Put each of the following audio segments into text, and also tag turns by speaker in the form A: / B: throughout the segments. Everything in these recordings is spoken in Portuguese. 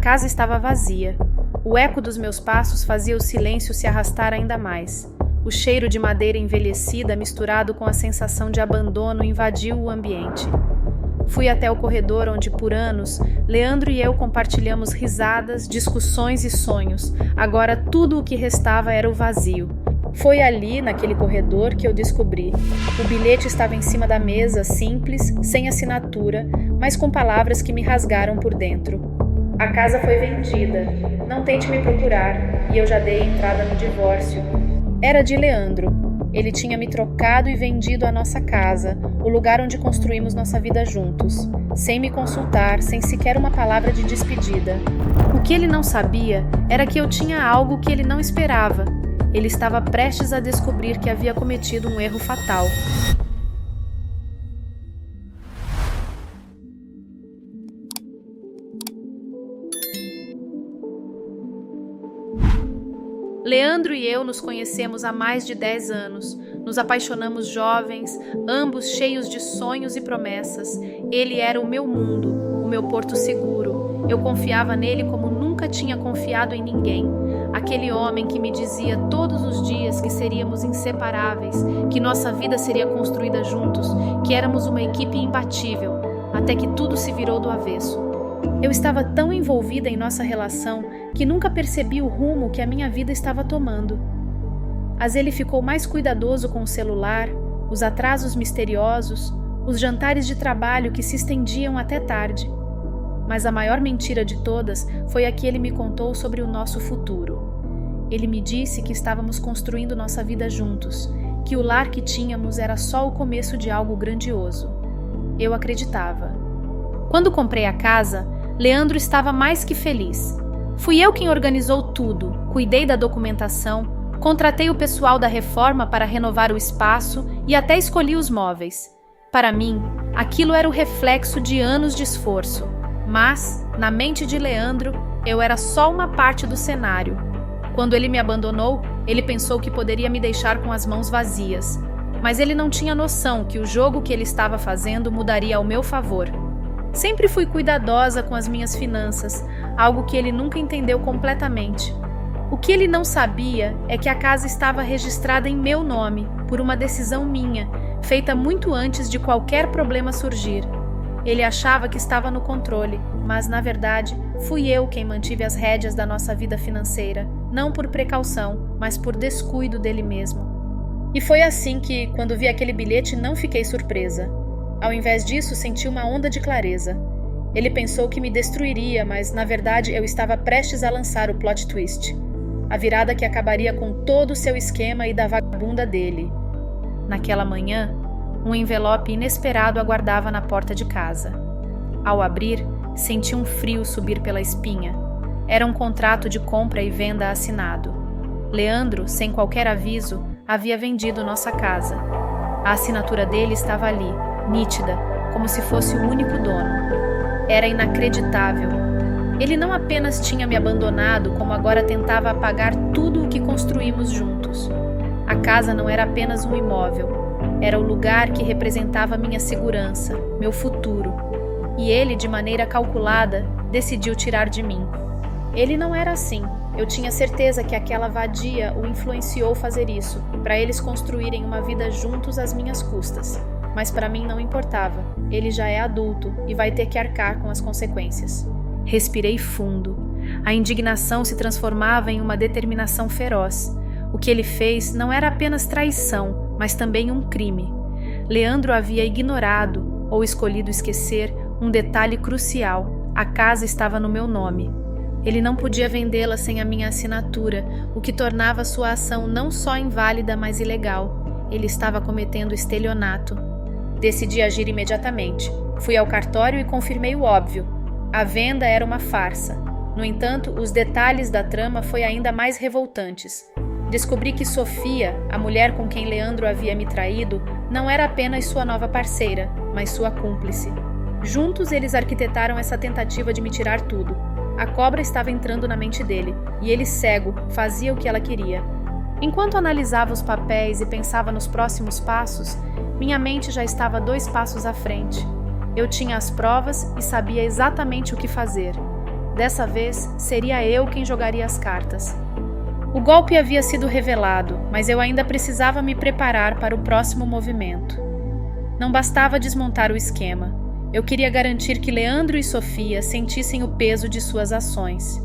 A: casa estava vazia. O eco dos meus passos fazia o silêncio se arrastar ainda mais. O cheiro de madeira envelhecida misturado com a sensação de abandono invadiu o ambiente. Fui até o corredor onde, por anos, Leandro e eu compartilhamos risadas, discussões e sonhos. Agora tudo o que restava era o vazio. Foi ali, naquele corredor, que eu descobri. O bilhete estava em cima da mesa, simples, sem assinatura, mas com palavras que me rasgaram por dentro. A casa foi vendida. Não tente me procurar, e eu já dei entrada no divórcio. Era de Leandro. Ele tinha me trocado e vendido a nossa casa, o lugar onde construímos nossa vida juntos, sem me consultar, sem sequer uma palavra de despedida. O que ele não sabia era que eu tinha algo que ele não esperava. Ele estava prestes a descobrir que havia cometido um erro fatal. Leandro e eu nos conhecemos há mais de 10 anos. Nos apaixonamos jovens, ambos cheios de sonhos e promessas. Ele era o meu mundo, o meu porto seguro. Eu confiava nele como nunca tinha confiado em ninguém. Aquele homem que me dizia todos os dias que seríamos inseparáveis, que nossa vida seria construída juntos, que éramos uma equipe imbatível, até que tudo se virou do avesso. Eu estava tão envolvida em nossa relação que nunca percebi o rumo que a minha vida estava tomando. Mas ele ficou mais cuidadoso com o celular, os atrasos misteriosos, os jantares de trabalho que se estendiam até tarde. Mas a maior mentira de todas foi a que ele me contou sobre o nosso futuro. Ele me disse que estávamos construindo nossa vida juntos, que o lar que tínhamos era só o começo de algo grandioso. Eu acreditava. Quando comprei a casa, Leandro estava mais que feliz. Fui eu quem organizou tudo, cuidei da documentação, contratei o pessoal da reforma para renovar o espaço e até escolhi os móveis. Para mim, aquilo era o reflexo de anos de esforço. Mas, na mente de Leandro, eu era só uma parte do cenário. Quando ele me abandonou, ele pensou que poderia me deixar com as mãos vazias. Mas ele não tinha noção que o jogo que ele estava fazendo mudaria ao meu favor. Sempre fui cuidadosa com as minhas finanças, algo que ele nunca entendeu completamente. O que ele não sabia é que a casa estava registrada em meu nome, por uma decisão minha, feita muito antes de qualquer problema surgir. Ele achava que estava no controle, mas, na verdade, fui eu quem mantive as rédeas da nossa vida financeira, não por precaução, mas por descuido dele mesmo. E foi assim que, quando vi aquele bilhete, não fiquei surpresa. Ao invés disso, senti uma onda de clareza. Ele pensou que me destruiria, mas, na verdade, eu estava prestes a lançar o plot twist. A virada que acabaria com todo o seu esquema e da vagabunda dele. Naquela manhã, um envelope inesperado aguardava na porta de casa. Ao abrir, senti um frio subir pela espinha. Era um contrato de compra e venda assinado. Leandro, sem qualquer aviso, havia vendido nossa casa. A assinatura dele estava ali, nítida, como se fosse o único dono. Era inacreditável. Ele não apenas tinha me abandonado, como agora tentava apagar tudo o que construímos juntos. A casa não era apenas um imóvel. Era o lugar que representava minha segurança, meu futuro. E ele, de maneira calculada, decidiu tirar de mim. Ele não era assim. Eu tinha certeza que aquela vadia o influenciou fazer isso, para eles construírem uma vida juntos às minhas custas. Mas para mim não importava. Ele já é adulto e vai ter que arcar com as consequências. Respirei fundo. A indignação se transformava em uma determinação feroz. O que ele fez não era apenas traição, mas também um crime. Leandro havia ignorado, ou escolhido esquecer, um detalhe crucial. A casa estava no meu nome. Ele não podia vendê-la sem a minha assinatura, o que tornava sua ação não só inválida, mas ilegal. Ele estava cometendo estelionato. Decidi agir imediatamente. Fui ao cartório e confirmei o óbvio. A venda era uma farsa. No entanto, os detalhes da trama foram ainda mais revoltantes. Descobri que Sofia, a mulher com quem Leandro havia me traído, não era apenas sua nova parceira, mas sua cúmplice. Juntos eles arquitetaram essa tentativa de me tirar tudo. A cobra estava entrando na mente dele, e ele, cego, fazia o que ela queria. Enquanto analisava os papéis e pensava nos próximos passos, minha mente já estava 2 passos à frente. Eu tinha as provas e sabia exatamente o que fazer. Dessa vez, seria eu quem jogaria as cartas. O golpe havia sido revelado, mas eu ainda precisava me preparar para o próximo movimento. Não bastava desmontar o esquema. Eu queria garantir que Leandro e Sofia sentissem o peso de suas ações.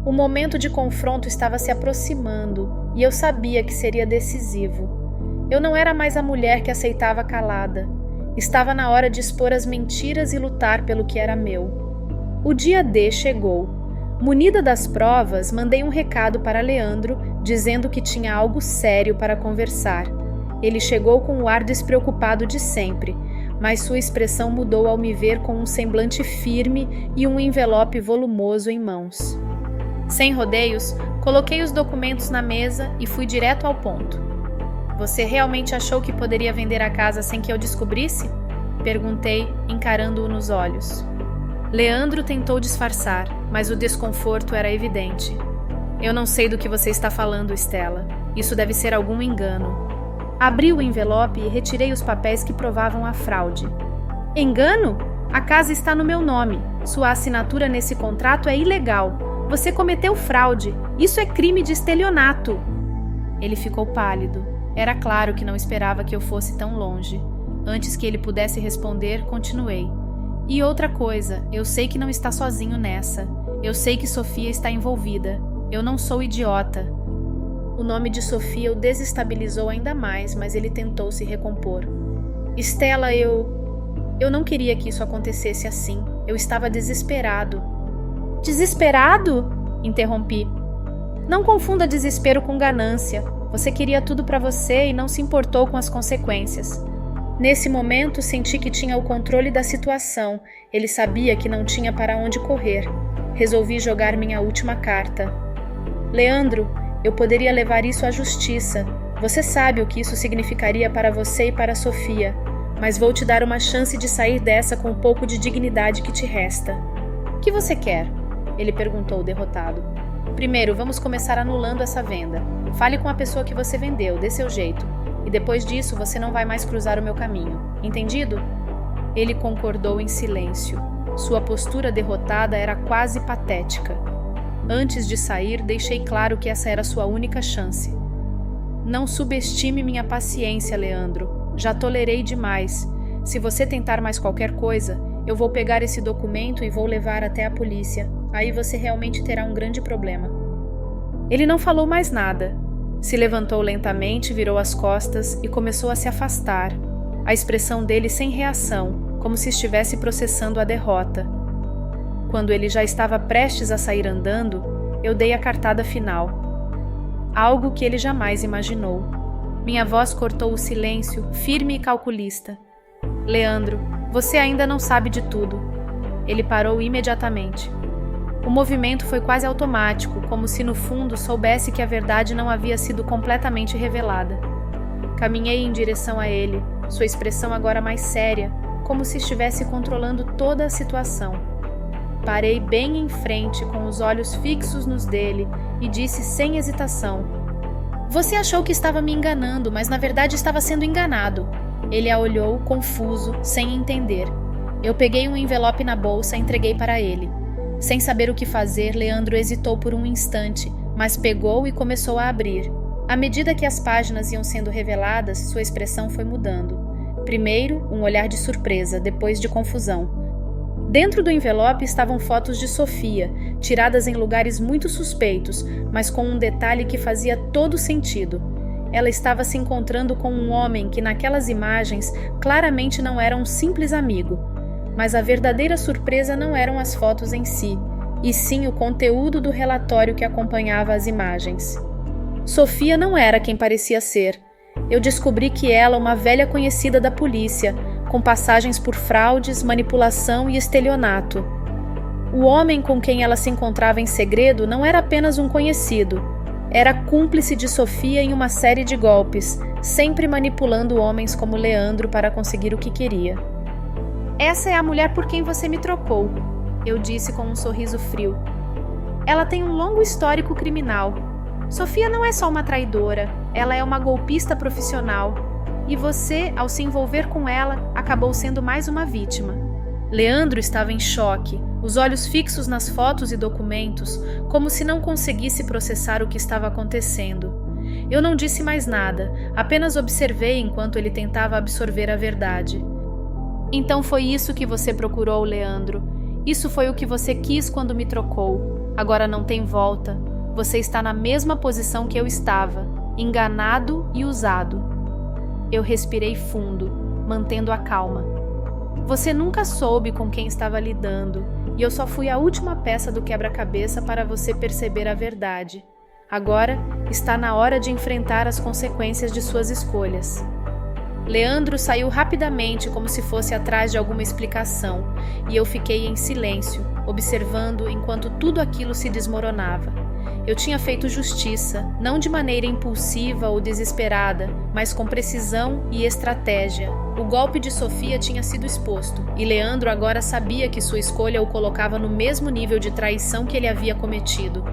A: O momento de confronto estava se aproximando e eu sabia que seria decisivo. Eu não era mais a mulher que aceitava calada. Estava na hora de expor as mentiras e lutar pelo que era meu. O dia D chegou. Munida das provas, mandei um recado para Leandro, dizendo que tinha algo sério para conversar. Ele chegou com o ar despreocupado de sempre, mas sua expressão mudou ao me ver com um semblante firme e um envelope volumoso em mãos. Sem rodeios, coloquei os documentos na mesa e fui direto ao ponto. Você realmente achou que poderia vender a casa sem que eu descobrisse? Perguntei, encarando-o nos olhos. Leandro tentou disfarçar, mas o desconforto era evidente. Eu não sei do que você está falando, Stella. Isso deve ser algum engano. Abri o envelope e retirei os papéis que provavam a fraude. Engano? A casa está no meu nome. Sua assinatura nesse contrato é ilegal. Você cometeu fraude. Isso é crime de estelionato. Ele ficou pálido. Era claro que não esperava que eu fosse tão longe. Antes que ele pudesse responder, continuei. E outra coisa, eu sei que não está sozinho nessa. Eu sei que Sofia está envolvida. Eu não sou idiota. O nome de Sofia o desestabilizou ainda mais, mas ele tentou se recompor. Stella, eu não queria que isso acontecesse assim. Eu estava desesperado. Desesperado? Interrompi. Não confunda desespero com ganância. Você queria tudo para você e não se importou com as consequências. Nesse momento, senti que tinha o controle da situação. Ele sabia que não tinha para onde correr. Resolvi jogar minha última carta. Leandro, eu poderia levar isso à justiça. Você sabe o que isso significaria para você e para Sofia, mas vou te dar uma chance de sair dessa com um pouco de dignidade que te resta. O que você quer? Ele perguntou, derrotado. Primeiro, vamos começar anulando essa venda. Fale com a pessoa que você vendeu, dê seu jeito. E depois disso, você não vai mais cruzar o meu caminho. Entendido? Ele concordou em silêncio. Sua postura derrotada era quase patética. Antes de sair, deixei claro que essa era sua única chance. Não subestime minha paciência, Leandro. Já tolerei demais. Se você tentar mais qualquer coisa, eu vou pegar esse documento e vou levar até a polícia. Aí você realmente terá um grande problema. Ele não falou mais nada. Se levantou lentamente, virou as costas e começou a se afastar. A expressão dele sem reação, como se estivesse processando a derrota. Quando ele já estava prestes a sair andando, eu dei a cartada final. Algo que ele jamais imaginou. Minha voz cortou o silêncio, firme e calculista. Leandro, você ainda não sabe de tudo. Ele parou imediatamente. O movimento foi quase automático, como se no fundo soubesse que a verdade não havia sido completamente revelada. Caminhei em direção a ele, sua expressão agora mais séria, como se estivesse controlando toda a situação. Parei bem em frente, com os olhos fixos nos dele, e disse sem hesitação: Você achou que estava me enganando, mas na verdade estava sendo enganado. Ele a olhou, confuso, sem entender. Eu peguei um envelope na bolsa e entreguei para ele. Sem saber o que fazer, Leandro hesitou por um instante, mas pegou e começou a abrir. À medida que as páginas iam sendo reveladas, sua expressão foi mudando. Primeiro, um olhar de surpresa, depois de confusão. Dentro do envelope estavam fotos de Sofia, tiradas em lugares muito suspeitos, mas com um detalhe que fazia todo sentido. Ela estava se encontrando com um homem que naquelas imagens claramente não era um simples amigo. Mas a verdadeira surpresa não eram as fotos em si, e sim o conteúdo do relatório que acompanhava as imagens. Sofia não era quem parecia ser. Eu descobri que ela, uma velha conhecida da polícia, com passagens por fraudes, manipulação e estelionato. O homem com quem ela se encontrava em segredo não era apenas um conhecido. Era cúmplice de Sofia em uma série de golpes, sempre manipulando homens como Leandro para conseguir o que queria. Essa é a mulher por quem você me trocou, eu disse com um sorriso frio. Ela tem um longo histórico criminal. Sofia não é só uma traidora, ela é uma golpista profissional. E você, ao se envolver com ela, acabou sendo mais uma vítima. Leandro estava em choque. os olhos fixos nas fotos e documentos, como se não conseguisse processar o que estava acontecendo. Eu não disse mais nada, apenas observei enquanto ele tentava absorver a verdade. Então foi isso que você procurou, Leandro. Isso foi o que você quis quando me trocou. Agora não tem volta. Você está na mesma posição que eu estava, enganado e usado. Eu respirei fundo, mantendo a calma. Você nunca soube com quem estava lidando, e eu só fui a última peça do quebra-cabeça para você perceber a verdade. Agora está na hora de enfrentar as consequências de suas escolhas. Leandro saiu rapidamente como se fosse atrás de alguma explicação, e eu fiquei em silêncio, observando enquanto tudo aquilo se desmoronava. Eu tinha feito justiça, não de maneira impulsiva ou desesperada, mas com precisão e estratégia. O golpe de Sofia tinha sido exposto, e Leandro agora sabia que sua escolha o colocava no mesmo nível de traição que ele havia cometido.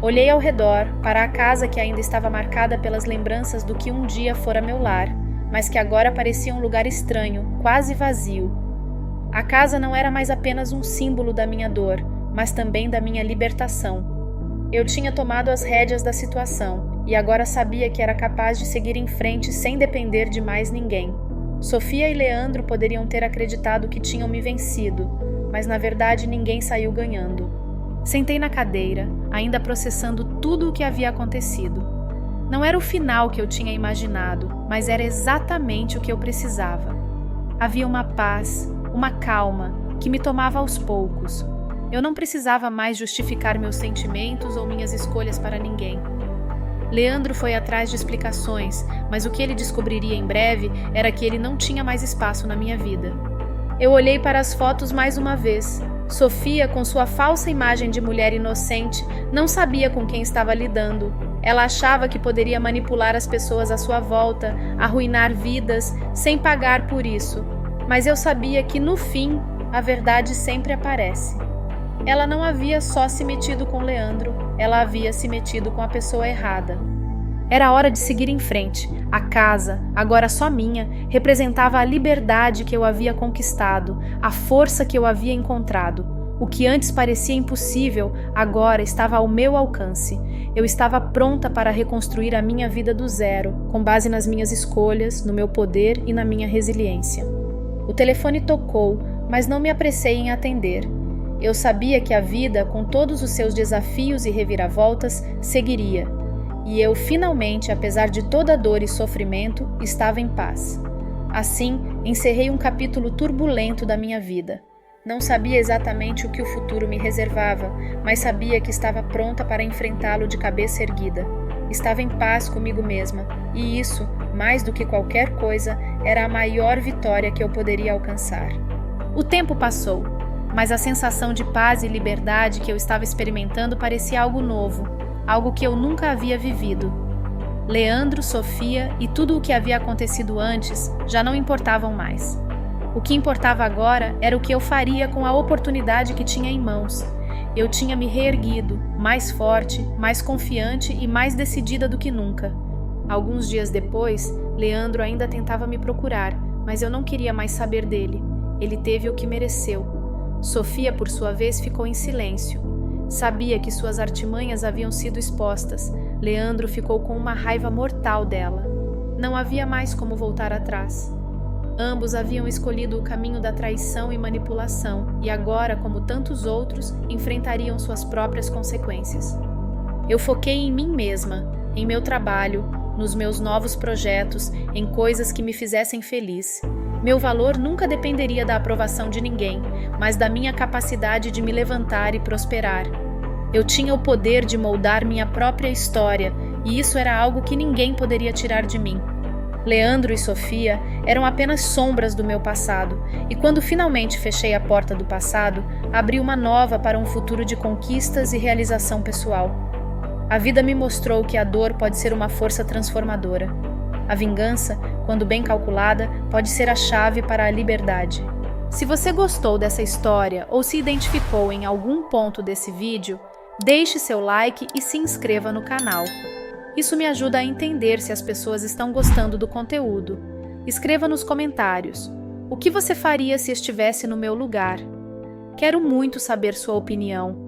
A: Olhei ao redor, para a casa que ainda estava marcada pelas lembranças do que um dia fora meu lar, mas que agora parecia um lugar estranho, quase vazio. A casa não era mais apenas um símbolo da minha dor, mas também da minha libertação. Eu tinha tomado as rédeas da situação e agora sabia que era capaz de seguir em frente sem depender de mais ninguém. Sofia e Leandro poderiam ter acreditado que tinham me vencido, mas na verdade ninguém saiu ganhando. Sentei na cadeira, ainda processando tudo o que havia acontecido. Não era o final que eu tinha imaginado, mas era exatamente o que eu precisava. Havia uma paz, uma calma, que me tomava aos poucos. Eu não precisava mais justificar meus sentimentos ou minhas escolhas para ninguém. Leandro foi atrás de explicações, mas o que ele descobriria em breve era que ele não tinha mais espaço na minha vida. Eu olhei para as fotos mais uma vez. Sofia, com sua falsa imagem de mulher inocente, não sabia com quem estava lidando. Ela achava que poderia manipular as pessoas à sua volta, arruinar vidas, sem pagar por isso. Mas eu sabia que, no fim, a verdade sempre aparece. Ela não havia só se metido com Leandro, ela havia se metido com a pessoa errada. Era hora de seguir em frente. A casa, agora só minha, representava a liberdade que eu havia conquistado, a força que eu havia encontrado. O que antes parecia impossível, agora estava ao meu alcance. Eu estava pronta para reconstruir a minha vida do zero, com base nas minhas escolhas, no meu poder e na minha resiliência. O telefone tocou, mas não me apressei em atender. Eu sabia que a vida, com todos os seus desafios e reviravoltas, seguiria. E eu, finalmente, apesar de toda dor e sofrimento, estava em paz. Assim, encerrei um capítulo turbulento da minha vida. Não sabia exatamente o que o futuro me reservava, mas sabia que estava pronta para enfrentá-lo de cabeça erguida. Estava em paz comigo mesma, e isso, mais do que qualquer coisa, era a maior vitória que eu poderia alcançar. O tempo passou, mas a sensação de paz e liberdade que eu estava experimentando parecia algo novo, algo que eu nunca havia vivido. Leandro, Sofia e tudo o que havia acontecido antes já não importavam mais. O que importava agora era o que eu faria com a oportunidade que tinha em mãos. Eu tinha me reerguido, mais forte, mais confiante e mais decidida do que nunca. Alguns dias depois, Leandro ainda tentava me procurar, mas eu não queria mais saber dele. Ele teve o que mereceu. Sofia, por sua vez, ficou em silêncio. Sabia que suas artimanhas haviam sido expostas. Leandro ficou com uma raiva mortal dela. Não havia mais como voltar atrás. Ambos haviam escolhido o caminho da traição e manipulação, e agora, como tantos outros, enfrentariam suas próprias consequências. Eu foquei em mim mesma, em meu trabalho, nos meus novos projetos, em coisas que me fizessem feliz. Meu valor nunca dependeria da aprovação de ninguém, mas da minha capacidade de me levantar e prosperar. Eu tinha o poder de moldar minha própria história, e isso era algo que ninguém poderia tirar de mim. Leandro e Sofia eram apenas sombras do meu passado, e quando finalmente fechei a porta do passado, abri uma nova para um futuro de conquistas e realização pessoal. A vida me mostrou que a dor pode ser uma força transformadora. A vingança, quando bem calculada, pode ser a chave para a liberdade. Se você gostou dessa história ou se identificou em algum ponto desse vídeo, deixe seu like e se inscreva no canal. Isso me ajuda a entender se as pessoas estão gostando do conteúdo. Escreva nos comentários: o que você faria se estivesse no meu lugar? Quero muito saber sua opinião.